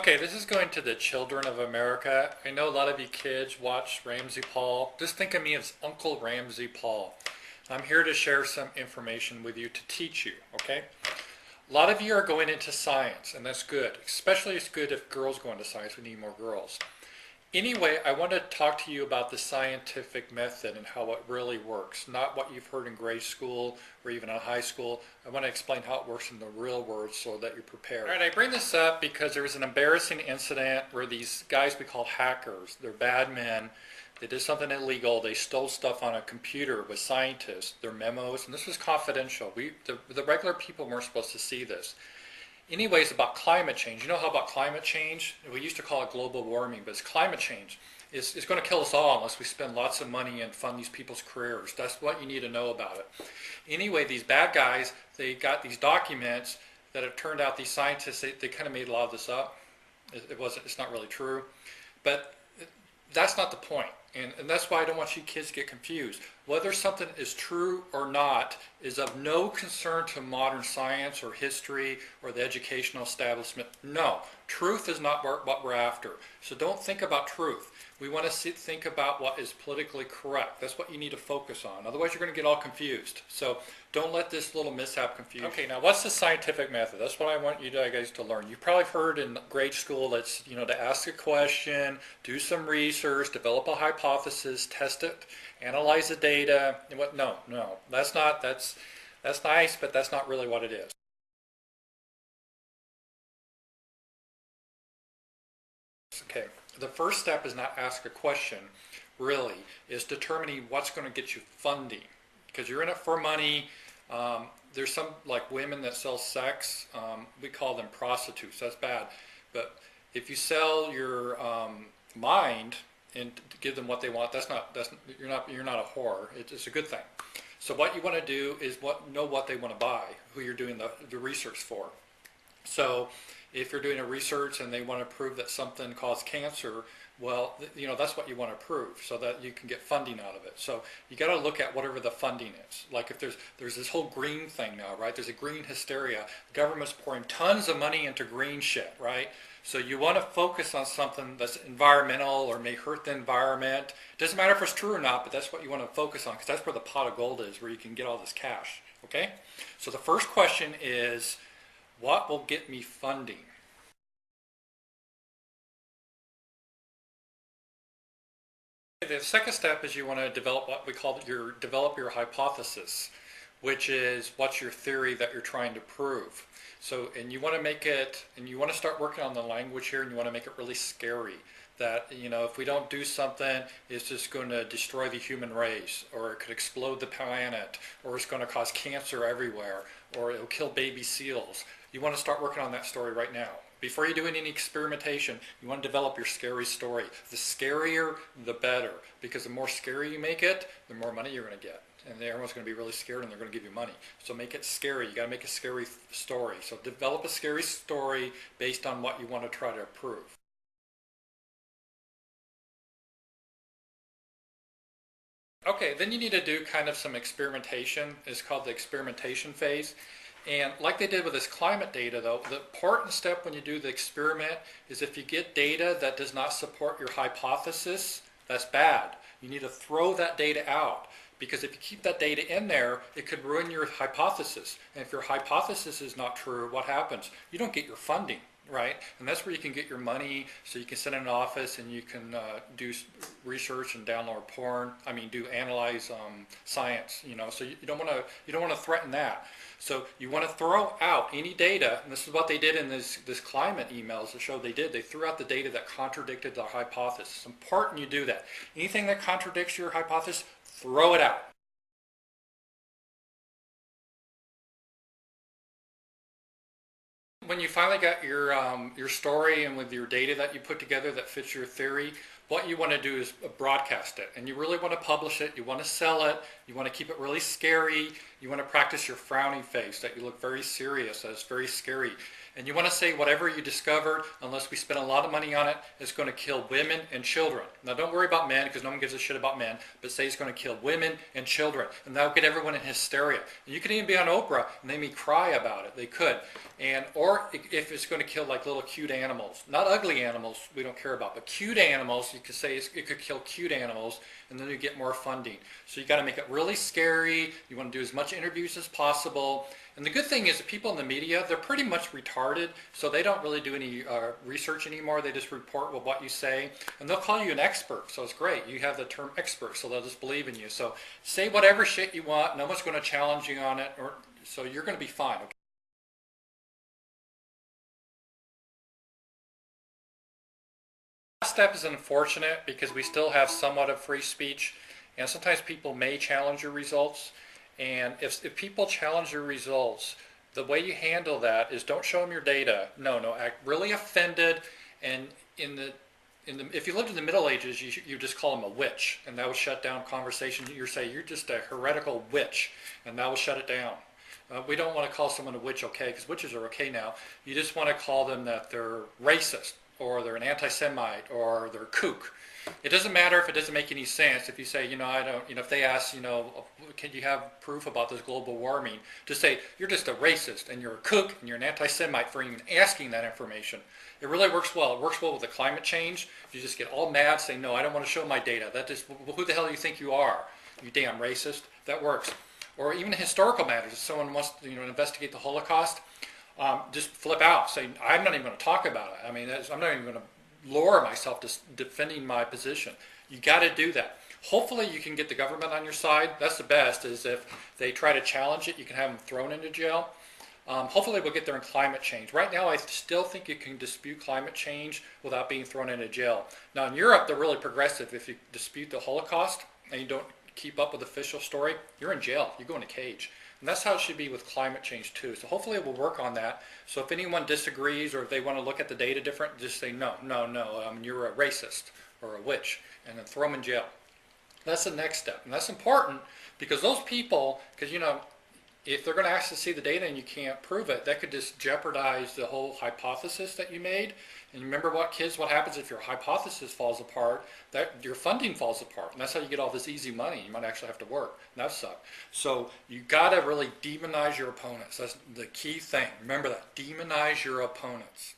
Okay, this is going to the children of America. I know a lot of you kids watch Paul. Just think of me as Uncle Paul. I'm here to share some information with you to teach you, okay? A lot of you are going into science, and that's good. Especially it's good if girls go into science. We need more girls. Anyway, I want to talk to you about the scientific method and how it really works, not what you've heard in grade school or even in high school. I want to explain how it works in the real world so that you're prepared. All right, I bring this up because there was an embarrassing incident where these guys we call hackers, they're bad men, they did something illegal, they stole stuff on a computer with scientists, their memos, and this was confidential. The regular people weren't supposed to see this. Anyways, about climate change. You know how about climate change? We used to call it global warming, but it's climate change. It's going to kill us all unless we spend lots of money and fund these people's careers. That's what you need to know about it. Anyway, these bad guys, they got these documents that it turned out these scientists, they kind of made a lot of this up. It's not really true. But that's not the point. And that's why I don't want you kids to get confused. Whether something is true or not is of no concern to modern science or history or the educational establishment. No, truth is not what we're after. So don't think about truth. We want to think about what is politically correct. That's what you need to focus on. Otherwise you're going to get all confused. So don't let this little mishap confuse you. Okay, now what's the scientific method? That's what I want you guys to learn. You've probably heard in grade school that's, to ask a question, do some research, develop a hypothesis, test it, analyze the data. And what? No, that's nice, but that's not really what it is. Okay, the first step is not ask a question, really, is determining what's going to get you funding. Because you're in it for money. There's some, like women that sell sex, we call them prostitutes, that's bad. But if you sell your mind and give them what they want, you're not a whore. It's a good thing. So what you want to do is know what they want to buy, who you're doing the research for. So if you're doing a research and they want to prove that something caused cancer, well, that's what you want to prove so that you can get funding out of it. So you got to look at whatever the funding is. Like if there's this whole green thing now, right? There's a green hysteria. The government's pouring tons of money into green shit, right? So you want to focus on something that's environmental or may hurt the environment. It doesn't matter if it's true or not, but that's what you want to focus on because that's where the pot of gold is, where you can get all this cash, okay? So the first question is, what will get me funding? The second step is you want to develop what we call develop your hypothesis, which is what's your theory that you're trying to prove. So, and you want to make it, and you want to start working on the language here, and you want to make it really scary. That, if we don't do something, it's just going to destroy the human race, or it could explode the planet, or it's going to cause cancer everywhere, or it'll kill baby seals. You want to start working on that story right now. Before you do any experimentation, you want to develop your scary story. The scarier, the better, because the more scary you make it, the more money you're going to get. And everyone's going to be really scared and they're going to give you money. So make it scary. You got to make a scary story. So develop a scary story based on what you want to try to prove. Okay, then you need to do kind of some experimentation. It's called the experimentation phase. And like they did with this climate data though, the important step when you do the experiment is if you get data that does not support your hypothesis, that's bad. You need to throw that data out. Because if you keep that data in there, it could ruin your hypothesis. And if your hypothesis is not true, what happens? You don't get your funding, right? And that's where you can get your money, so you can sit in an office and you can do research and download porn. Analyze science. So you don't want to threaten that. So you want to throw out any data, and this is what they did in this climate emails that showed they did. They threw out the data that contradicted the hypothesis. It's important you do that. Anything that contradicts your hypothesis, throw it out. When you finally got your story and with your data that you put together that fits your theory, what you want to do is broadcast it, and you really want to publish it. You want to sell it. You want to keep it really scary. You want to practice your frowny face, that you look very serious, that it's very scary. And you want to say whatever you discovered, unless we spend a lot of money on it, is going to kill women and children. Now don't worry about men, because no one gives a shit about men, but say it's going to kill women and children. And that'll get everyone in hysteria. And you can even be on Oprah and they may cry about it. They could. Or if it's going to kill like little cute animals. Not ugly animals we don't care about, but cute animals, you could say it could kill cute animals, and then you get more funding. So you got to make it really scary. You want to do as much interviews as possible. And the good thing is that people in the media, they're pretty much retarded, so they don't really do any research anymore. They just report with what you say, and they'll call you an expert, so it's great. You have the term expert, so they'll just believe in you. So say whatever shit you want. No one's going to challenge you on it, so you're going to be fine. Okay? Last step is unfortunate because we still have somewhat of free speech, and sometimes people may challenge your results. And if people challenge your results, the way you handle that is don't show them your data. No, act really offended. And if you lived in the Middle Ages, you just call them a witch, and that would shut down conversation. You say you're just a heretical witch, and that will shut it down. We don't want to call someone a witch, okay, because witches are okay now. You just want to call them that they're racist, or they're an anti-Semite, or they're a kook. It doesn't matter if it doesn't make any sense. If you say, I don't, if they ask, can you have proof about this global warming? Just say, you're just a racist, and you're a kook, and you're an anti-Semite for even asking that information. It really works well. It works well with the climate change. You just get all mad, say, no, I don't want to show my data. Who the hell do you think you are? You damn racist. That works. Or even historical matters. If someone wants to, investigate the Holocaust, just flip out. Say, I'm not even going to talk about it. I'm not even going to lower myself to defending my position. You got to do that. Hopefully you can get the government on your side. That's the best, is if they try to challenge it, you can have them thrown into jail. Hopefully we'll get there in climate change. Right now I still think you can dispute climate change without being thrown into jail. Now in Europe they're really progressive. If you dispute the Holocaust and you don't keep up with the official story, you're in jail. You go in a cage. And that's how it should be with climate change too. So hopefully we'll work on that. So if anyone disagrees, or if they want to look at the data different, just say no, you're a racist or a witch, and then throw them in jail. That's the next step. And that's important because those people, if they're going to actually see the data and you can't prove it, that could just jeopardize the whole hypothesis that you made. And remember what happens if your hypothesis falls apart, that your funding falls apart. And that's how you get all this easy money. You might actually have to work. And that sucks. So you got to really demonize your opponents. That's the key thing. Remember that. Demonize your opponents.